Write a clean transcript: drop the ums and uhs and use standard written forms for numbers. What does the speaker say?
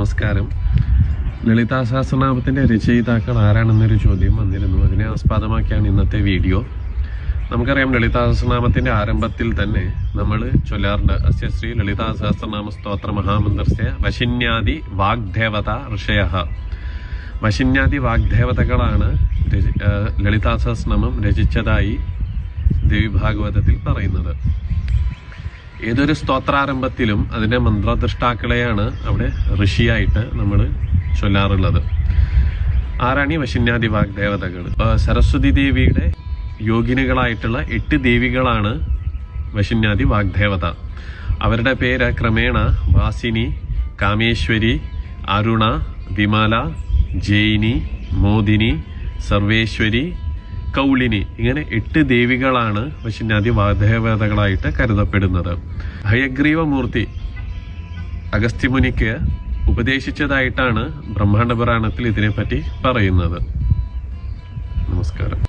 നമസ്കാരം. ലളിതാ സഹസ്രനാമത്തിൻ്റെ രചയിതാക്കൾ ആരാണെന്നൊരു ചോദ്യം വന്നിരുന്നു. അതിനെ ആസ്പദമാക്കിയാണ് ഇന്നത്തെ വീഡിയോ. നമുക്കറിയാം, ലളിതാ സഹസ്രനാമത്തിൻ്റെ ആരംഭത്തിൽ തന്നെ നമ്മൾ ചൊല്ലാറുണ്ട് അസ്യ ശ്രീ ലളിതാ സഹസ്രനാമ സ്തോത്ര മഹാമന്ത്രസ്യ വശിന്യാദി വാഗ്ദേവത ഋഷയ. വശിന്യാദി വാഗ്ദേവതകളാണ് ലളിതാ സഹസ്രനാമം രചിച്ചതായി ദേവീഭാഗവതത്തിൽ പറയുന്നത്. ഏതൊരു സ്തോത്രാരംഭത്തിലും അതിൻ്റെ മന്ത്രദൃഷ്ടാക്കളെയാണ് അവിടെ ഋഷിയായിട്ട് നമ്മൾ ചൊല്ലാറുള്ളത്. ആരാണ് ഈ വശിന്യാദി വാഗ്ദേവതകൾ? സരസ്വതി ദേവിയുടെ യോഗിനികളായിട്ടുള്ള 8 ദേവികളാണ് വശിന്യാദി വാഗ്ദേവത. അവരുടെ പേര് ക്രമേണ വാസിനി, കാമേശ്വരി, അരുണ, വിമല, ജയിനി, മോദിനി, സർവേശ്വരി, കൗളിനി, ഇങ്ങനെ 8 ദേവികളാണ് വശിന്യാദി വാഗ്ദേവതകളായിട്ട് കരുതപ്പെടുന്നത്. ഹയഗ്രീവമൂർത്തി അഗസ്ത്യമുനിക്ക് ഉപദേശിച്ചതായിട്ടാണ് ബ്രഹ്മാണ്ഡ പുരാണത്തിൽ ഇതിനെപ്പറ്റി പറയുന്നത്. നമസ്കാരം.